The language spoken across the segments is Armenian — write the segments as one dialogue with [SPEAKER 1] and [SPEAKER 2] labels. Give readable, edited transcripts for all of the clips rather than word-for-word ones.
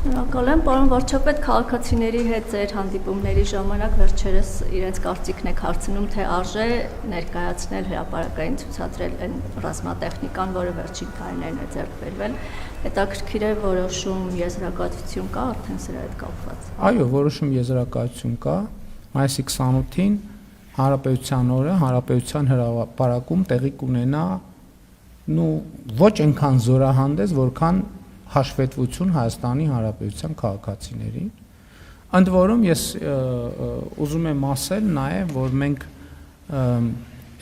[SPEAKER 1] Շնորհակալ եմ, պարոն վարչապետ, քաղաքացիների հետ ձեր հանդիպումների ժամանակ վերջերս իրենց կարծիքն եք հարցնում, թե արժե ներկայացնել հրապարակային ցուցադրել այն ռազմատեխնիկան, որը վերջին տարիներին է ձեռք բերվել, հետաքրքիր է որոշում եզրակացություն կա արդեն սրա հետ կապված։
[SPEAKER 2] Այո, որոշում եզրակացություն կա, մայիսի 28-ին Հանրապետության օրը Հանրապետության հրապարակում տեղի կունենա ոչ այնքան զորահանդես, որքան հաշվետվություն Հայաստանի Հանրապետության քաղաքացիներին։ Ընդ որում ես ուզում եմ ասել նաև, որ մենք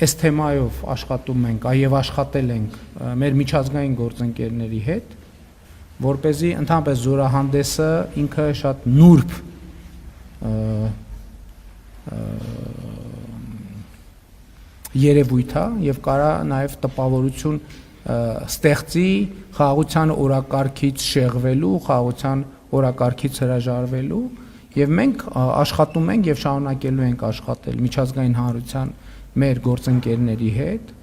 [SPEAKER 2] այս թեմայով աշխատում ենք եւ աշխատել ենք մեր միջազգային գործընկերների հետ, որպեսզի ընդհանրապես զորահանդեսը ինքը շատ նուրբ երևույթ է եւ կարա նաև տպավորություն ստեղծի խաղաղության օրակարգից շեղվելու, խաղաղության օրակարգից հրաժարվելու եւ մենք աշխատում ենք եւ շարունակելու ենք աշխատել միջազգային հանրության մեր գործընկերների հետ,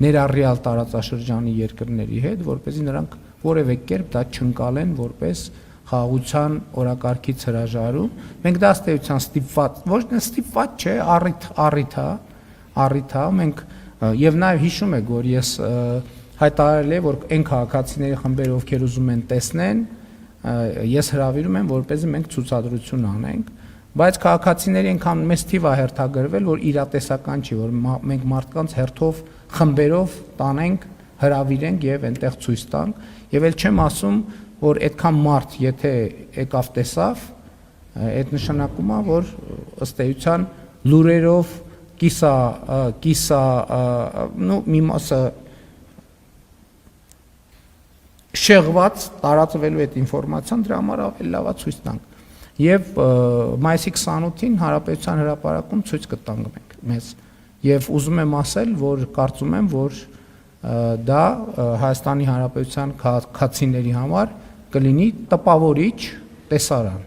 [SPEAKER 2] ներառյալ տարածաշրջանի երկրների հետ, որպեսզի նրանք որևէ կերպ դա չընկալեն որպես խաղաղության օրակարգից հրաժարում։ Մենք դա ըստ էության ստիպված, ոչ թե ստիպված չէ, առիթ է, մենք եւ նաեւ հիշում եք, որ ես հայտարարել եմ, որ այն քաղաքացիների խմբերը, ովքեր ուզում են տեսնեն, ես հրավիրում եմ, որպեսզի մենք ցուցադրություն անենք, բայց քաղաքացիների այնքան մեծ թիվ է հերթագրվել, որ իրատեսական չի, որ մենք մարդկանց հերթով խմբերով տանենք, հրավիրենք եւ այնտեղ ցույց տանք, եւ էլ չեմ ասում, որ այդքան մարդ եթե եկավ տեսավ, այդ նշանակում է, որ ըստ էության լուրերով մի մասը շեղված տարածվելու այդ ինֆորմացիան, դրա համար ավելի լավ է ցույց տանք։ Եվ մայիսի 28-ին Հանրապետության հրապարակում ցույց կտանք մենք մեզ։ Եվ ուզում եմ ասել, որ կարծում եմ, որ դա Հայաստանի Հանրապետության քաղաքացիների համար կլինի տպավորիչ տեսարան։